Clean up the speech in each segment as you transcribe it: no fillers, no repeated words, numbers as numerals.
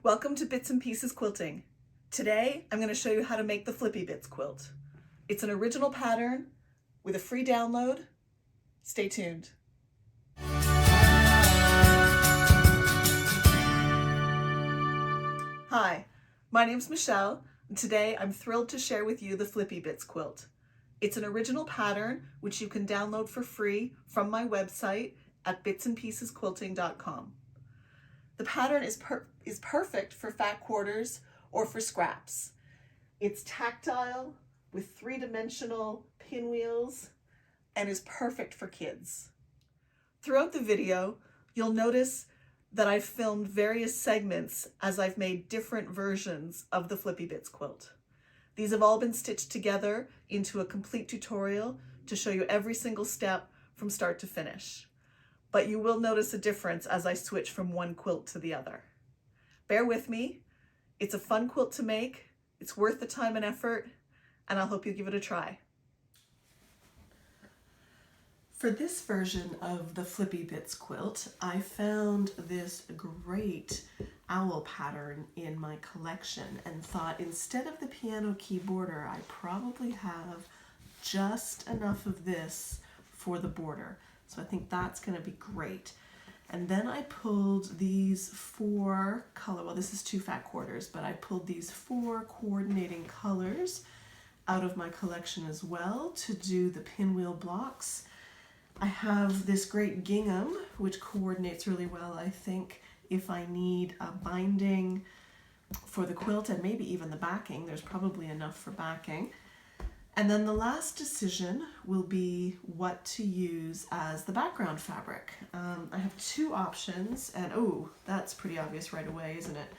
Welcome to Bits and Pieces Quilting. Today I'm going to show you how to make the Flippy Bits quilt. It's an original pattern with a free download. Stay tuned. Hi, my name's Michelle, and today I'm thrilled to share with you the Flippy Bits quilt. It's an original pattern which you can download for free from my website at bitsandpiecesquilting.com. The pattern is perfect for fat quarters or for scraps. It's tactile with three-dimensional pinwheels and is perfect for kids. Throughout the video, you'll notice that I've filmed various segments as I've made different versions of the Flippy Bits quilt. These have all been stitched together into a complete tutorial to show you every single step from start to finish. But you will notice a difference as I switch from one quilt to the other. Bear with me. It's a fun quilt to make. It's worth the time and effort, and I hope you give it a try. For this version of the Flippy Bits quilt, I found this great owl pattern in my collection and thought instead of the piano key border, I probably have just enough of this for the border. So I think that's going to be great. And then I pulled these four well, this is two fat quarters, but I pulled these four coordinating colors out of my collection as well to do the pinwheel blocks. I have this great gingham, which coordinates really well, I think, if I need a binding for the quilt and maybe even the backing. There's probably enough for backing. And then the last decision will be what to use as the background fabric. I have two options, and oh, that's pretty obvious right away, isn't it?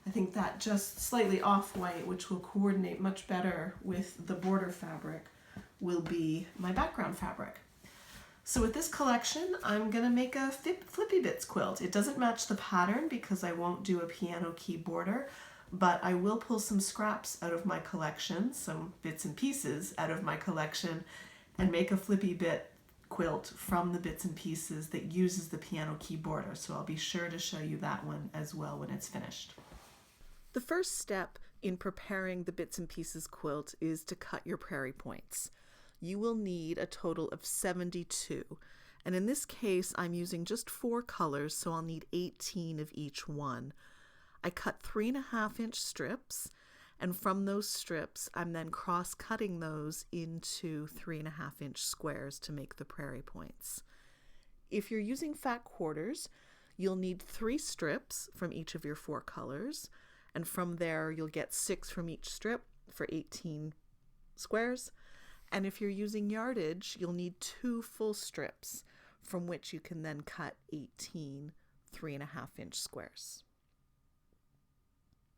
I think that just slightly off-white, which will coordinate much better with the border fabric, will be my background fabric. So with this collection, I'm gonna make a Flippy Bits quilt. It doesn't match the pattern because I won't do a piano key border, but I will pull some scraps out of my collection, some bits and pieces out of my collection, and make a Flippy Bit quilt from the bits and pieces that uses the piano key border. So I'll be sure to show you that one as well when it's finished. The first step in preparing the bits and pieces quilt is to cut your prairie points. You will need a total of 72. And in this case, I'm using just 4 colors, so I'll need 18 of each one. I cut 3.5-inch strips, and from those strips, I'm then cross-cutting those into 3.5-inch squares to make the prairie points. If you're using fat quarters, you'll need 3 strips from each of your 4 colors, and from there you'll get 6 from each strip for 18 squares. And if you're using yardage, you'll need 2 full strips from which you can then cut 18 3.5-inch squares.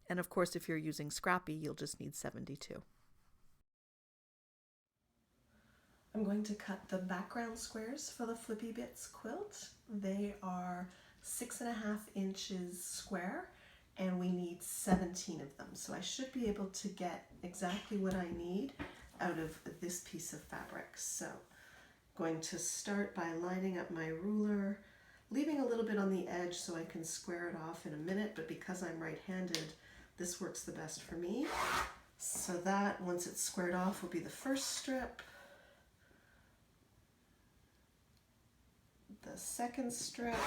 And of course, if you're using scrappy, you'll just need 72. I'm going to cut the background squares for the Flippy Bits quilt. They are 6.5 inches square, and we need 17 of them. So I should be able to get exactly what I need out of this piece of fabric. So I'm going to start by lining up my ruler, leaving a little bit on the edge so I can square it off in a minute, but because I'm right-handed, this works the best for me. So that, once it's squared off, will be the first strip, the second strip,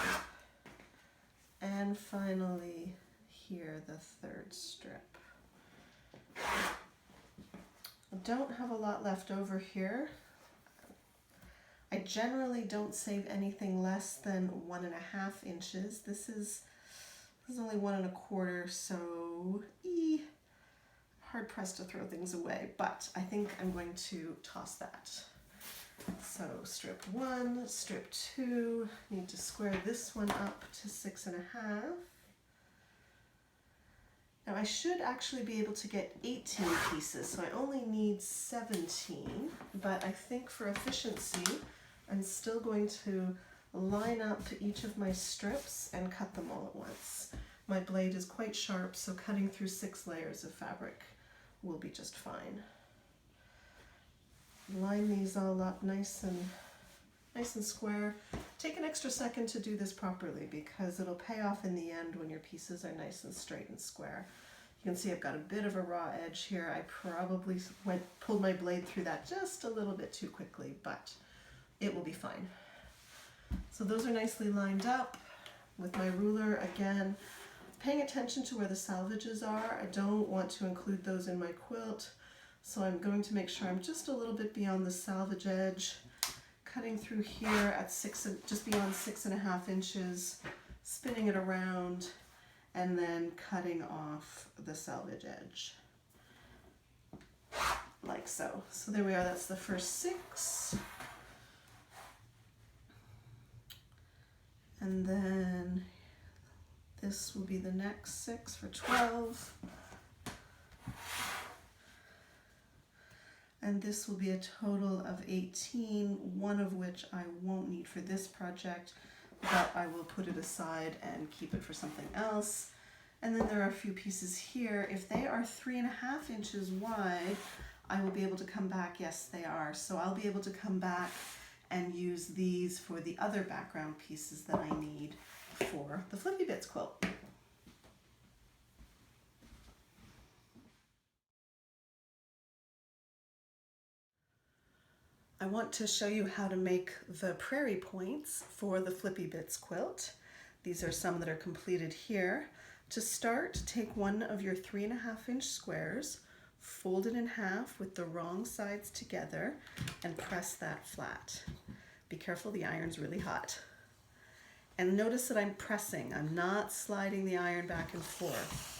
and finally here, the third strip. I don't have a lot left over here. I generally don't save anything less than 1.5 inches. This is only 1 1/4, so hard pressed to throw things away, but I think I'm going to toss that. So strip 1, strip 2, need to square this one up to 6.5. Now I should actually be able to get 18 pieces, so I only need 17, but I think for efficiency, I'm still going to line up each of my strips and cut them all at once. My blade is quite sharp, so cutting through 6 layers of fabric will be just fine. Line these all up nice nice and square. Take an extra second to do this properly because it'll pay off in the end when your pieces are nice and straight and square. You can see I've got a bit of a raw edge here. I probably pulled my blade through that just a little bit too quickly, but it will be fine. So those are nicely lined up with my ruler again. Paying attention to where the salvages are. I don't want to include those in my quilt, so I'm going to make sure I'm just a little bit beyond the salvage edge, cutting through here at just beyond 6.5 inches, spinning it around, and then cutting off the salvage edge, like so. So there we are, that's the first 6. And then this will be the next 6 for 12. And this will be a total of 18, one of which I won't need for this project, but I will put it aside and keep it for something else. And then there are a few pieces here. If they are 3.5 inches wide, I will be able to come back. Yes, they are. So I'll be able to come back and use these for the other background pieces that I need for the Flippy Bits quilt. I want to show you how to make the prairie points for the Flippy Bits quilt. These are some that are completed here. To start, take one of your 3.5 inch squares, fold it in half with the wrong sides together, and press that flat. Be careful, the iron's really hot. And notice that I'm pressing, I'm not sliding the iron back and forth.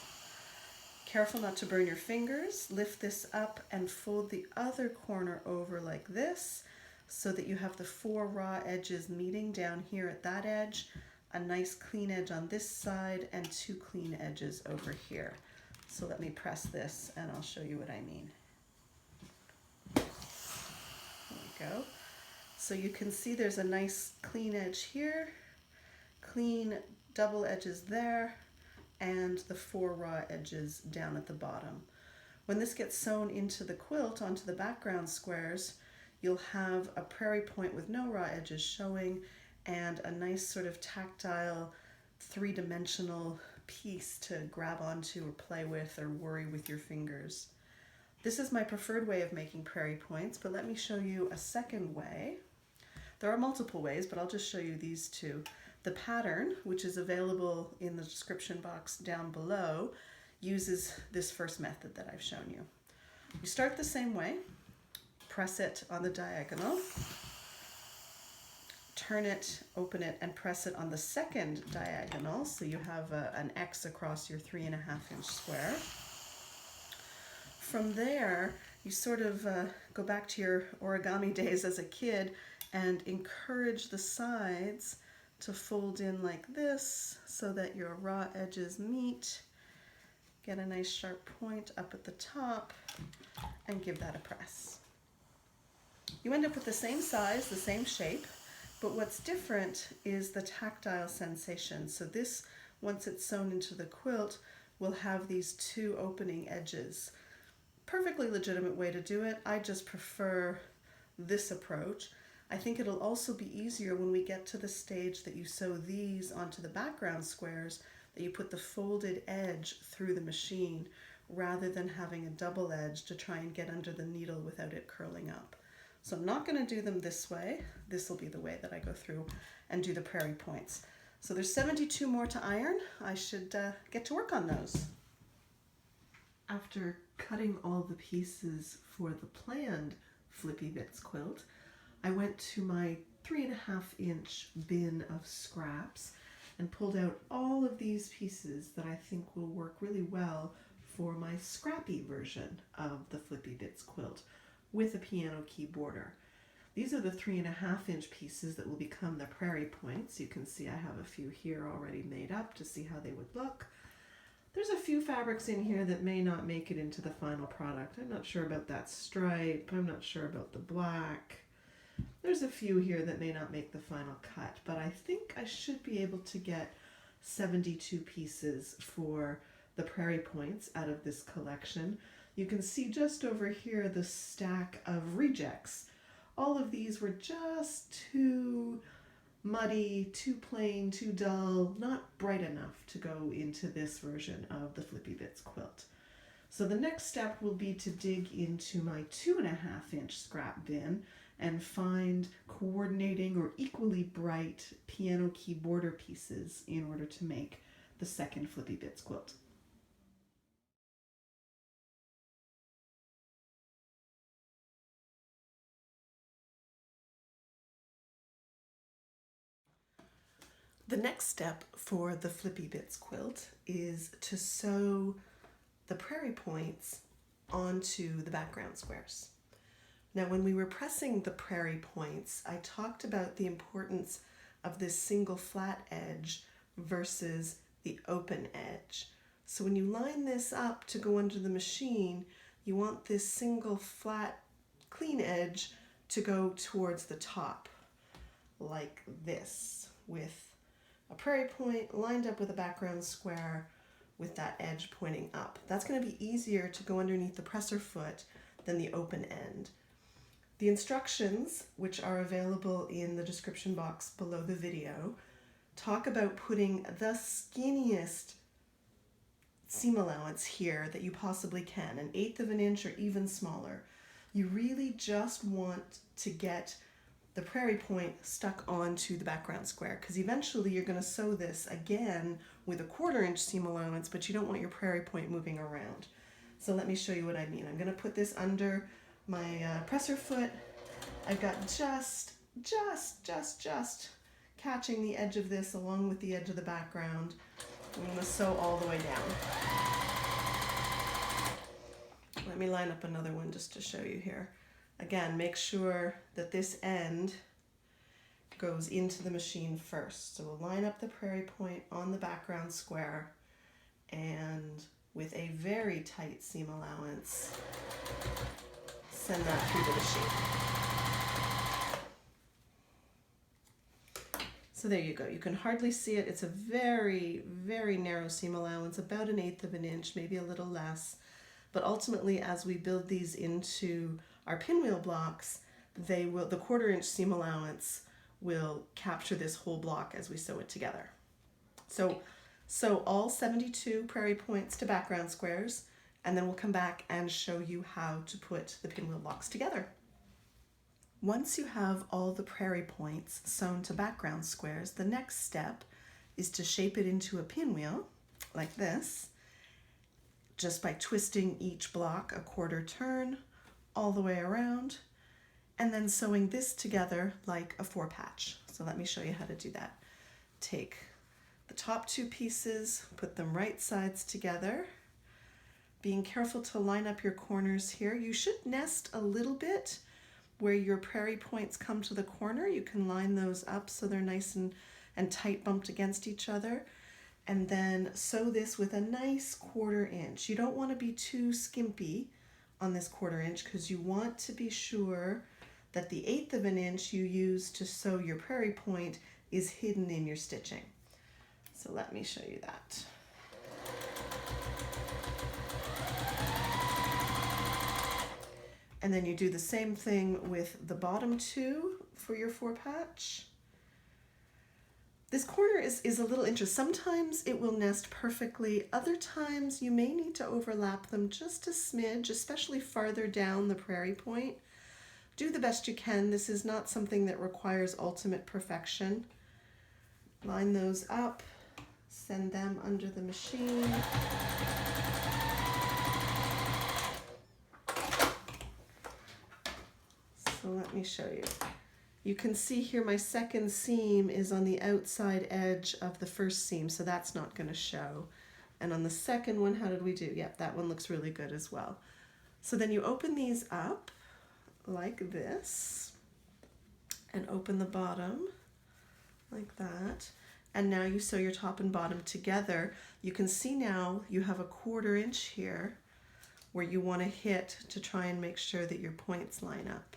Careful not to burn your fingers. Lift this up and fold the other corner over like this so that you have the 4 raw edges meeting down here at that edge, a nice clean edge on this side, and 2 clean edges over here. So let me press this and I'll show you what I mean. There we go. So you can see there's a nice clean edge here, clean double edges there, and the 4 raw edges down at the bottom. When this gets sewn into the quilt, onto the background squares, you'll have a prairie point with no raw edges showing and a nice sort of tactile 3-dimensional piece to grab onto or play with or worry with your fingers. This is my preferred way of making prairie points, but let me show you a second way. There are multiple ways, but I'll just show you these 2. The pattern, which is available in the description box down below, uses this first method that I've shown you. You start the same way, press it on the diagonal, turn it, open it, and press it on the second diagonal, so you have an X across your 3.5 inch square. From there, you sort of go back to your origami days as a kid and encourage the sides to fold in like this so that your raw edges meet. Get a nice sharp point up at the top and give that a press. You end up with the same size, the same shape, but what's different is the tactile sensation. So this, once it's sewn into the quilt, will have these 2 opening edges. Perfectly legitimate way to do it. I just prefer this approach. I think it'll also be easier when we get to the stage that you sew these onto the background squares, that you put the folded edge through the machine rather than having a double edge to try and get under the needle without it curling up. So I'm not going to do them this way. This will be the way that I go through and do the prairie points. So there's 72 more to iron. I should get to work on those. After cutting all the pieces for the planned Flippy Bits quilt, I went to my 3.5 inch bin of scraps and pulled out all of these pieces that I think will work really well for my scrappy version of the Flippy Bits quilt with a piano key border. These are the 3.5 inch pieces that will become the prairie points. You can see I have a few here already made up to see how they would look. There's a few fabrics in here that may not make it into the final product. I'm not sure about that stripe. I'm not sure about the black. There's a few here that may not make the final cut, but I think I should be able to get 72 pieces for the prairie points out of this collection. You can see just over here the stack of rejects all of these were just too muddy, too plain, too dull, not bright enough to go into this version of the Flippy Bits quilt. So the next step will be to dig into my 2.5-inch scrap bin and find coordinating or equally bright piano key border pieces in order to make the second Flippy Bits quilt. The next step for the Flippy Bits quilt is to sew the prairie points onto the background squares. Now, when we were pressing the prairie points, I talked about the importance of this single flat edge versus the open edge. So when you line this up to go under the machine, you want this single flat clean edge to go towards the top, like this, with a prairie point lined up with a background square with that edge pointing up. That's going to be easier to go underneath the presser foot than the open end. The instructions, which are available in the description box below the video, talk about putting the skinniest seam allowance here that you possibly can, 1/8 of an inch or even smaller. You really just want to get the prairie point stuck onto the background square, because eventually you're going to sew this again with a 1/4 inch seam allowance, but you don't want your prairie point moving around. So let me show you what I mean. I'm going to put this under my presser foot. I've got just catching the edge of this along with the edge of the background. I'm going to sew all the way down. Let me line up another one just to show you here. Again, make sure that this end goes into the machine first. So we'll line up the prairie point on the background square, and with a very tight seam allowance, send that through the machine. So there you go. You can hardly see it. It's a very, very narrow seam allowance, about 1/8 of an inch, maybe a little less. But ultimately, as we build these into our pinwheel blocks, the 1/4 inch seam allowance will capture this whole block as we sew it together. So sew all 72 prairie points to background squares, and then we'll come back and show you how to put the pinwheel blocks together. Once you have all the prairie points sewn to background squares, the next step is to shape it into a pinwheel, like this, just by twisting each block a 1/4 turn all the way around, and then sewing this together like a 4-patch. So let me show you how to do that. Take the top 2 pieces, put them right sides together, being careful to line up your corners here. You should nest a little bit where your prairie points come to the corner. You can line those up so they're nice and tight bumped against each other. And then sew this with a nice 1/4 inch. You don't want to be too skimpy on this 1/4 inch, because you want to be sure that the 1/8 of an inch you use to sew your prairie point is hidden in your stitching. So let me show you that. And then you do the same thing with the bottom 2 for your 4-patch. This corner is a little interesting. Sometimes it will nest perfectly. Other times you may need to overlap them just a smidge, especially farther down the prairie point. Do the best you can. This is not something that requires ultimate perfection. Line those up, send them under the machine. So let me show you. You can see here my second seam is on the outside edge of the first seam, so that's not going to show. And on the second one, how did we do? Yep, that one looks really good as well. So then you open these up like this and open the bottom like that. And now you sew your top and bottom together. You can see now you have a 1/4 inch here where you want to hit to try and make sure that your points line up.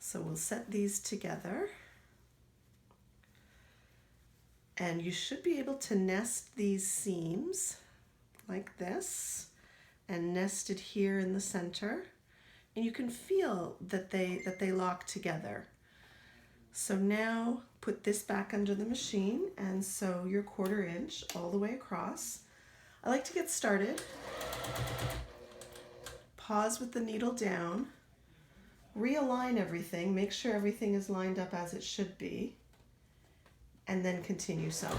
So we'll set these together, and you should be able to nest these seams like this and nest it here in the center. and you can feel that they lock together. So now put this back under the machine and sew your 1/4 inch all the way across. I like to get started, pause with the needle down, realign everything, make sure everything is lined up as it should be, and then continue sewing.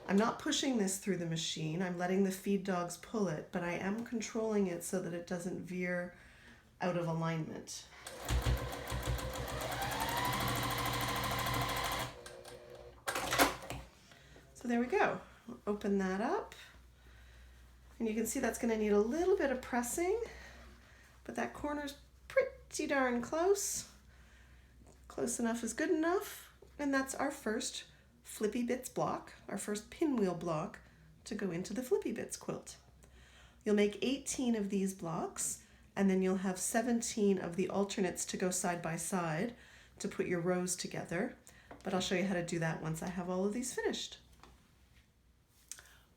I'm not pushing this through the machine, I'm letting the feed dogs pull it, but I am controlling it so that it doesn't veer out of alignment. So there we go. Open that up, and you can see that's going to need a little bit of pressing, but that corner's pretty darn close. Close enough is good enough, and that's our first Flippy Bits block, our first pinwheel block to go into the Flippy Bits quilt. You'll make 18 of these blocks, and then you'll have 17 of the alternates to go side by side to put your rows together, but I'll show you how to do that once I have all of these finished.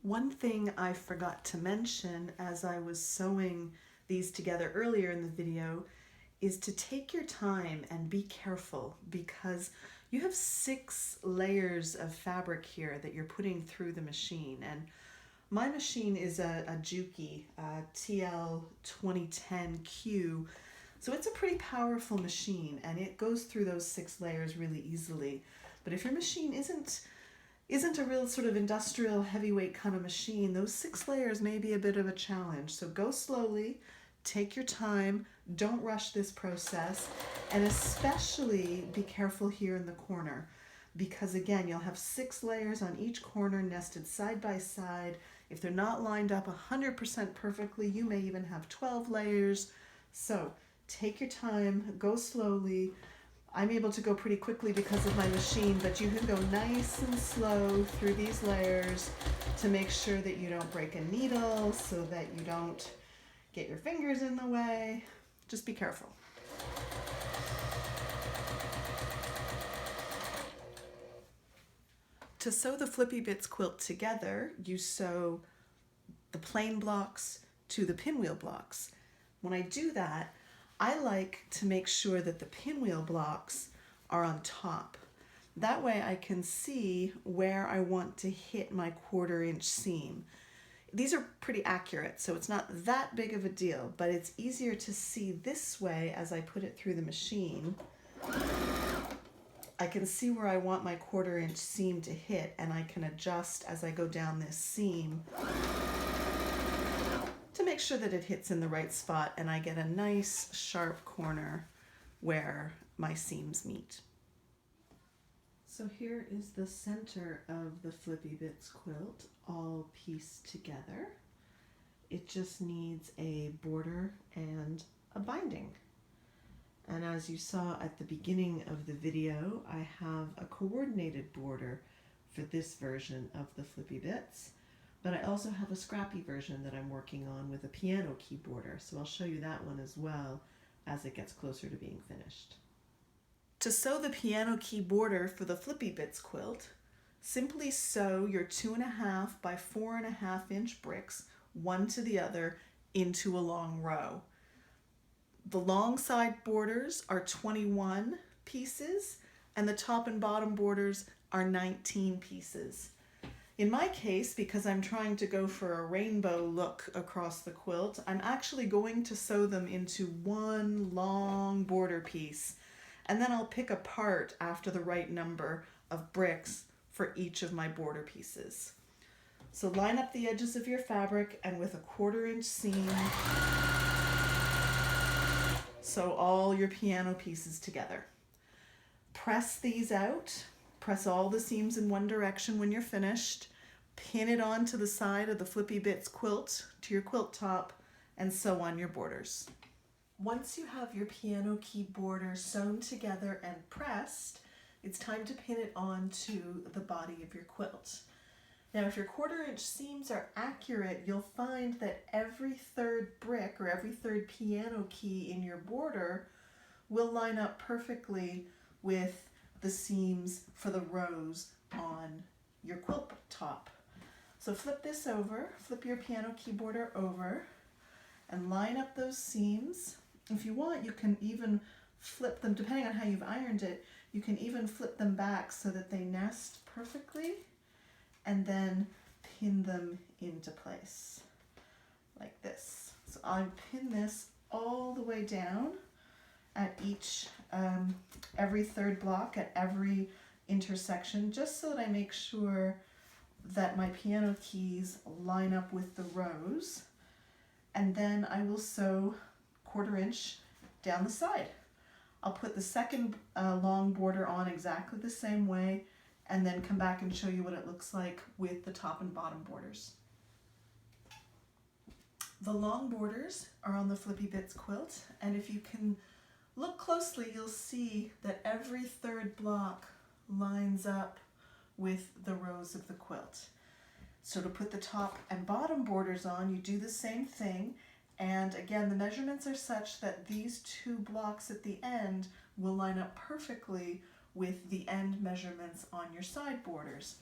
One thing I forgot to mention as I was sewing these together earlier in the video is to take your time and be careful, because you have 6 layers of fabric here that you're putting through the machine. And my machine is a Juki TL 2010Q, so it's a pretty powerful machine and it goes through those 6 layers really easily. But if your machine isn't a real sort of industrial heavyweight kind of machine, those 6 layers may be a bit of a challenge. So go slowly, take your time, don't rush this process, and especially be careful here in the corner, because again, you'll have 6 layers on each corner nested side by side. If they're not lined up 100% perfectly, you may even have 12 layers. So take your time, go slowly. I'm able to go pretty quickly because of my machine, but you can go nice and slow through these layers to make sure that you don't break a needle, so that you don't get your fingers in the way. Just be careful. To sew the Flippy Bits quilt together, you sew the plain blocks to the pinwheel blocks. When I do that, I like to make sure that the pinwheel blocks are on top. That way I can see where I want to hit my 1/4 inch seam. These are pretty accurate, so it's not that big of a deal, but it's easier to see this way as I put it through the machine. I can see where I want my 1/4 inch seam to hit, and I can adjust as I go down this seam to make sure that it hits in the right spot and I get a nice sharp corner where my seams meet. So here is the center of the Flippy Bits quilt all pieced together. It just needs a border and a binding. And as you saw at the beginning of the video, I have a coordinated border for this version of the Flippy Bits. But I also have a scrappy version that I'm working on with a piano key border, so I'll show you that one as well as it gets closer to being finished. To sew the piano key border for the Flippy Bits quilt, simply sew your 2.5 by 4.5 inch bricks, one to the other, into a long row. The long side borders are 21 pieces, and the top and bottom borders are 19 pieces. In my case, because I'm trying to go for a rainbow look across the quilt, I'm actually going to sew them into one long border piece, and then I'll pick apart after the right number of bricks for each of my border pieces. So line up the edges of your fabric, and with a 1/4 inch seam, sew all your piano pieces together. Press these out. Press all the seams in one direction when you're finished. Pin it onto the side of the Flippy Bits quilt to your quilt top and sew on your borders. Once you have your piano key border sewn together and pressed, it's time to pin it onto the body of your quilt. Now, if your 1/4 inch seams are accurate, you'll find that every third brick or every third piano key in your border will line up perfectly with the seams for the rows on your quilt top. So flip this over, flip your piano key border over, and line up those seams. If you want, you can even flip them, depending on how you've ironed it, you can even flip them back so that they nest perfectly, and then pin them into place like this. So I pin this all the way down at each, every third block, at every intersection, just so that I make sure that my piano keys line up with the rows. And then I will sew 1/4 inch down the side. I'll put the second long border on exactly the same way, and then come back and show you what it looks like with the top and bottom borders. The long borders are on the Flippy Bits quilt, and if you can look closely, you'll see that every third block lines up with the rows of the quilt. So to put the top and bottom borders on, you do the same thing. And again, the measurements are such that these 2 blocks at the end will line up perfectly with the end measurements on your side borders.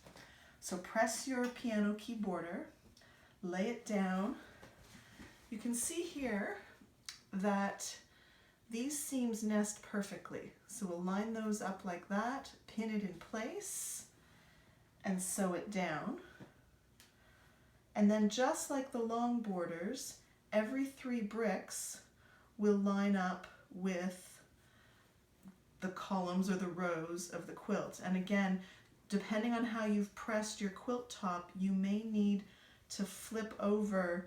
So press your piano key border, lay it down. You can see here that these seams nest perfectly. So we'll line those up like that, pin it in place, and sew it down. And then just like the long borders, every 3 bricks will line up with the columns or the rows of the quilt. And again, depending on how you've pressed your quilt top, you may need to flip over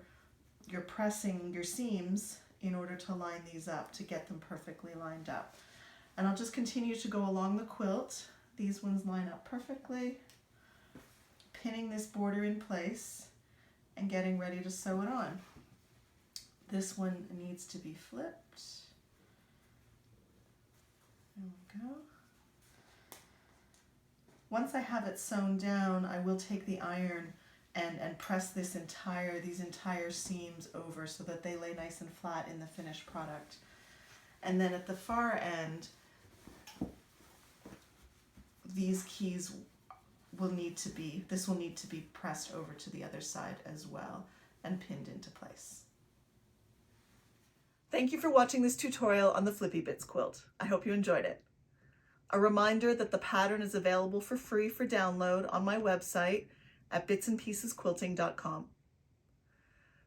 your pressing, your seams, in order to line these up, to get them perfectly lined up. And I'll just continue to go along the quilt. These ones line up perfectly, pinning this border in place and getting ready to sew it on. This one needs to be flipped. There we go. Once I have it sewn down, I will take the iron and press these entire seams over so that they lay nice and flat in the finished product. And then at the far end, these keys will need to be pressed over to the other side as well and pinned into place. Thank you for watching this tutorial on the Flippy Bits quilt. I hope you enjoyed it. A reminder that the pattern is available for free for download on my website at bitsandpiecesquilting.com.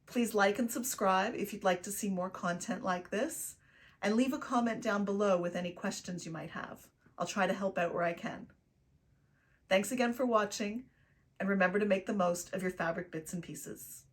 Please like and subscribe if you'd like to see more content like this, and leave a comment down below with any questions you might have. I'll try to help out where I can. Thanks again for watching, and remember to make the most of your fabric bits and pieces.